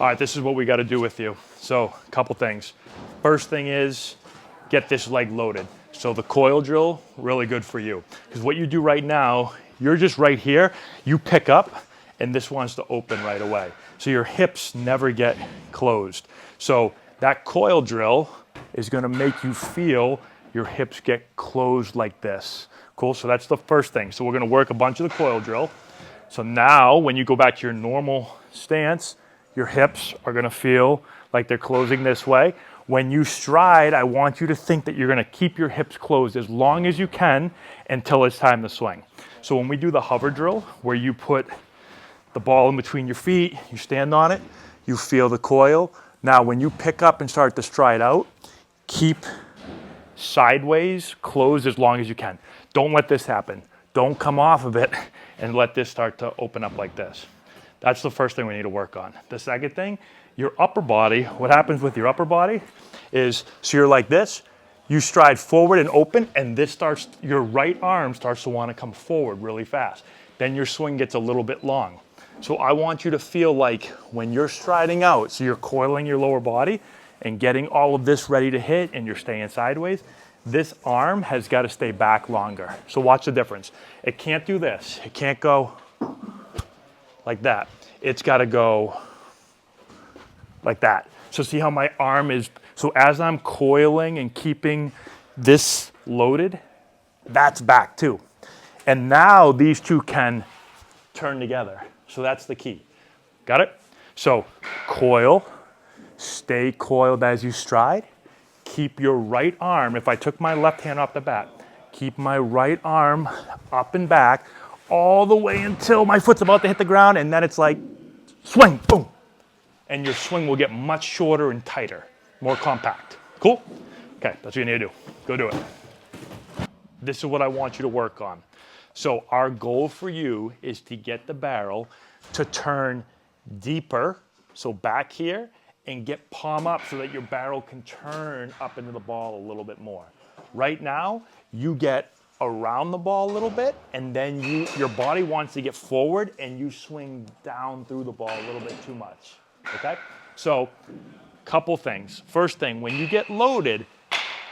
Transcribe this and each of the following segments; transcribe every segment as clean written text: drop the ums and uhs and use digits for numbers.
All right, this is what we got to do with you. So a couple things. First thing is get this leg loaded. So the coil drill, really good for you. Because what you do right now, you're just right here, you pick up, and this wants to open right away. So your hips never get closed. So that coil drill is gonna make you feel your hips get closed like this. Cool, so that's the first thing. So we're gonna work a bunch of the coil drill. So now when you go back to your normal stance, your hips are gonna feel like they're closing this way. When you stride, I want you to think that you're gonna keep your hips closed as long as you can until it's time to swing. So when we do the hover drill, where you put the ball in between your feet, you stand on it, you feel the coil. Now when you pick up and start to stride out, keep sideways closed as long as you can. Don't let this happen. Don't come off of it and let this start to open up like this. That's the first thing we need to work on. The second thing, your upper body, what happens with your upper body is, so you're like this, you stride forward and open, and this starts, your right arm starts to want to come forward really fast. Then your swing gets a little bit long. So I want you to feel like when you're striding out, so you're coiling your lower body and getting all of this ready to hit and you're staying sideways, this arm has got to stay back longer. So watch the difference. It can't do this. It can't go like that. It's got to go like that. So see how my arm is, so as I'm coiling and keeping this loaded, that's back too. And now these two can turn together. So that's the key. Got it? So coil, stay coiled as you stride. Keep your right arm, if I took my left hand off the bat, keep my right arm up and back all the way until my foot's about to hit the ground, and then it's like swing, boom. And your swing will get much shorter and tighter, more compact. Cool? Okay, that's what you need to do. Go do it. This is what I want you to work on. So our goal for you is to get the barrel to turn deeper, so back here, and get palm up so that your barrel can turn up into the ball a little bit more. Right now, you get around the ball a little bit, and then your body wants to get forward, and you swing down through the ball a little bit too much, okay? So, couple things. First thing, when you get loaded,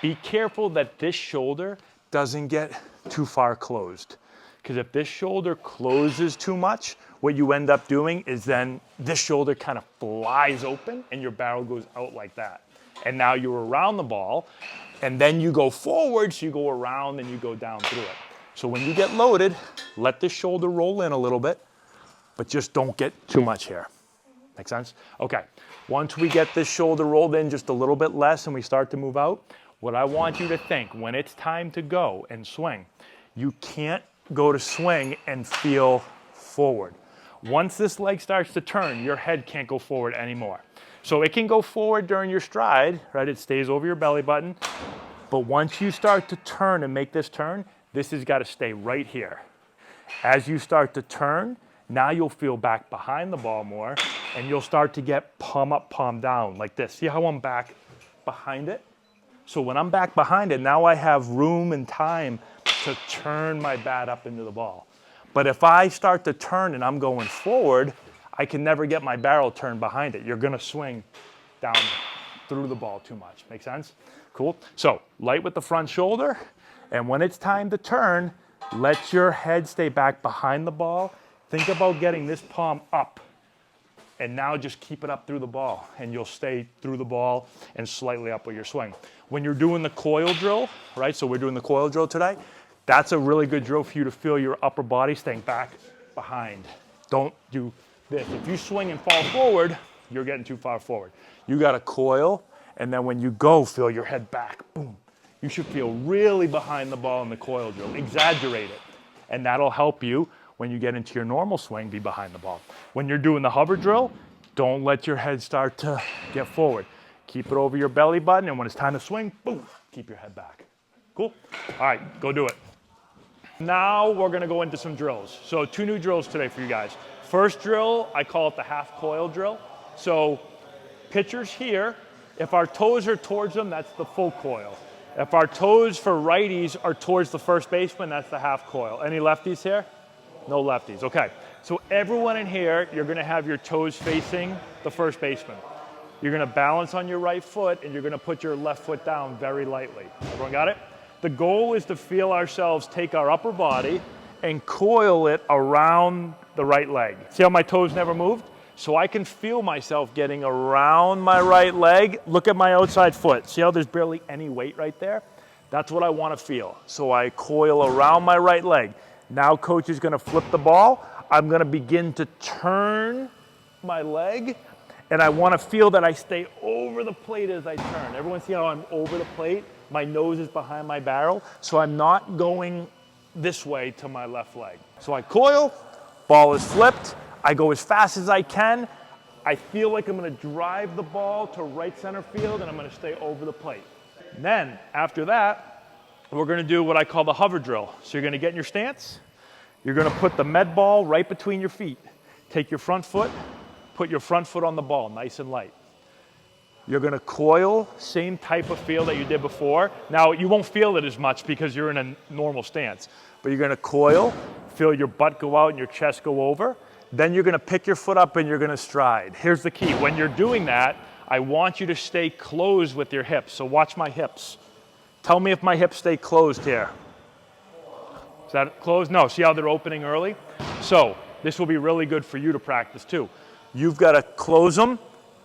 be careful that this shoulder doesn't get too far closed. Because if this shoulder closes too much, what you end up doing is then this shoulder kind of flies open and your barrel goes out like that. And now you're around the ball, and then you go forward, so you go around and you go down through it. So when you get loaded, let the shoulder roll in a little bit, but just don't get too much here. Make sense? Okay, once we get this shoulder rolled in just a little bit less and we start to move out, what I want you to think, when it's time to go and swing, you can't go to swing and feel forward. Once this leg starts to turn, your head can't go forward anymore. So it can go forward during your stride, right? It stays over your belly button. But once you start to turn and make this turn, this has got to stay right here. As you start to turn, now you'll feel back behind the ball more, and you'll start to get palm up, palm down, like this. See how I'm back behind it? So when I'm back behind it, now I have room and time to turn my bat up into the ball. But if I start to turn and I'm going forward, I can never get my barrel turned behind it. You're gonna swing down through the ball too much. Make sense? Cool. So light with the front shoulder, and when it's time to turn, let your head stay back behind the ball. Think about getting this palm up, and now just keep it up through the ball, and you'll stay through the ball and slightly up with your swing. When you're doing the coil drill, right, so we're doing the coil drill today, that's a really good drill for you to feel your upper body staying back behind. Don't do this. If you swing and fall forward, you're getting too far forward. You got to coil, and then when you go, feel your head back. Boom. You should feel really behind the ball in the coil drill. Exaggerate it. And that'll help you when you get into your normal swing, be behind the ball. When you're doing the hover drill, don't let your head start to get forward. Keep it over your belly button, and when it's time to swing, boom, keep your head back. Cool? All right, go do it. Now we're gonna go into some drills. So 2 new drills today for you guys. First drill, I call it the half coil drill. So pitchers here, if our toes are towards them, that's the full coil. If our toes for righties are towards the first baseman, that's the half coil. Any lefties here? No lefties, okay. So everyone in here, you're gonna have your toes facing the first baseman. You're gonna balance on your right foot and you're gonna put your left foot down very lightly. Everyone got it? The goal is to feel ourselves take our upper body and coil it around the right leg. See how my toes never moved? So I can feel myself getting around my right leg. Look at my outside foot. See how there's barely any weight right there? That's what I want to feel. So I coil around my right leg. Now coach is going to flip the ball. I'm going to begin to turn my leg, and I want to feel that I stay over the plate as I turn. Everyone see how I'm over the plate? My nose is behind my barrel, so I'm not going this way to my left leg. So I coil, ball is flipped. I go as fast as I can. I feel like I'm gonna drive the ball to right center field and I'm gonna stay over the plate. And then after that, we're gonna do what I call the hover drill. So you're gonna get in your stance. You're gonna put the med ball right between your feet. Take your front foot, put your front foot on the ball, nice and light. You're gonna coil, same type of feel that you did before. Now you won't feel it as much because you're in a normal stance, but you're gonna coil, feel your butt go out and your chest go over. Then you're gonna pick your foot up and you're gonna stride. Here's the key, when you're doing that, I want you to stay closed with your hips. So watch my hips. Tell me if my hips stay closed here. Is that closed? No, see how they're opening early? So this will be really good for you to practice too. You've gotta close them,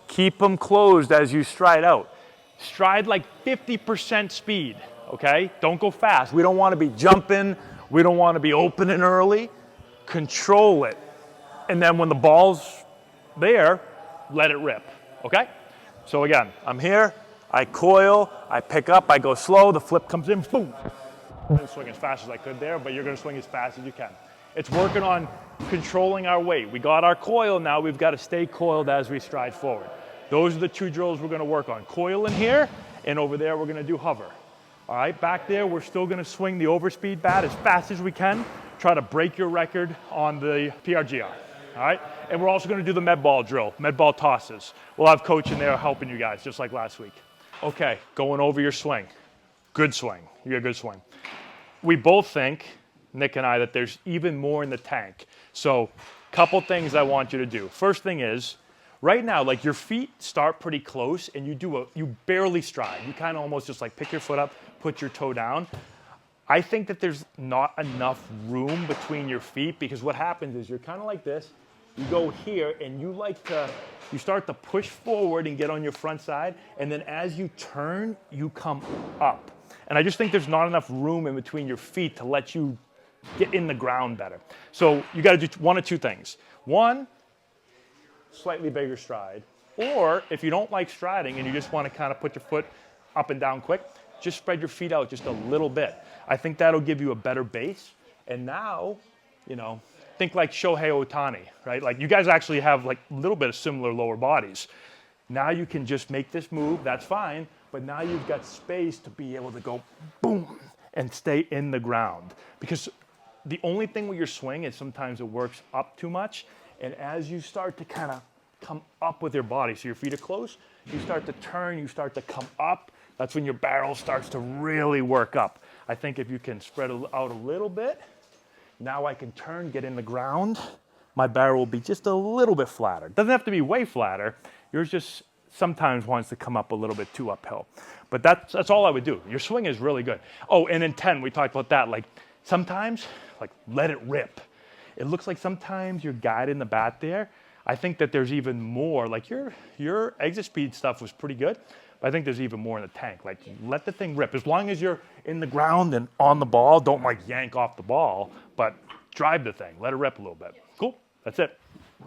keep them closed as you stride out. Stride like 50% speed, okay? Don't go fast. We don't wanna be jumping. We don't wanna be opening early. Control it. And then when the ball's there, let it rip, okay? So again, I'm here, I coil, I pick up, I go slow, the flip comes in, boom. I'm gonna swing as fast as I could there, but you're gonna swing as fast as you can. It's working on controlling our weight. We got our coil now, we've got to stay coiled as we stride forward. Those are the two drills we're gonna work on. Coil in here, and over there we're gonna do hover. All right, back there we're still gonna swing the overspeed bat as fast as we can, try to break your record on the PRGR. All right, and we're also gonna do the med ball drill, med ball tosses. We'll have coach in there helping you guys, just like last week. Okay, going over your swing. Good swing, you got a good swing. We both think, Nick and I, that there's even more in the tank. So, couple things I want you to do. First thing is, right now, like your feet start pretty close and you barely stride. You kind of almost just like pick your foot up, put your toe down. I think that there's not enough room between your feet because what happens is you're kind of like this, you go here and you start to push forward and get on your front side, and then as you turn, you come up. And I just think there's not enough room in between your feet to let you get in the ground better. So you gotta do one of two things. One, slightly bigger stride, or if you don't like striding and you just wanna kind of put your foot up and down quick, just spread your feet out just a little bit. I think that'll give you a better base. And now, you know, think like Shohei Ohtani, right? Like you guys actually have like a little bit of similar lower bodies. Now you can just make this move, that's fine, but now you've got space to be able to go boom and stay in the ground. Because the only thing with your swing is sometimes it works up too much, and as you start to kind of come up with your body, so your feet are close, you start to turn, you start to come up, that's when your barrel starts to really work up. I think if you can spread out a little bit, now I can turn, get in the ground, my barrel will be just a little bit flatter. Doesn't have to be way flatter, yours just sometimes wants to come up a little bit too uphill. But that's all I would do. Your swing is really good. Oh, and in 10, we talked about that. Like sometimes, like let it rip. It looks like sometimes you're guiding the bat there. I think that there's even more. Like your exit speed stuff was pretty good, but I think there's even more in the tank. Like let the thing rip. As long as you're in the ground and on the ball, don't like yank off the ball, but drive the thing. Let it rip a little bit. Cool, that's it.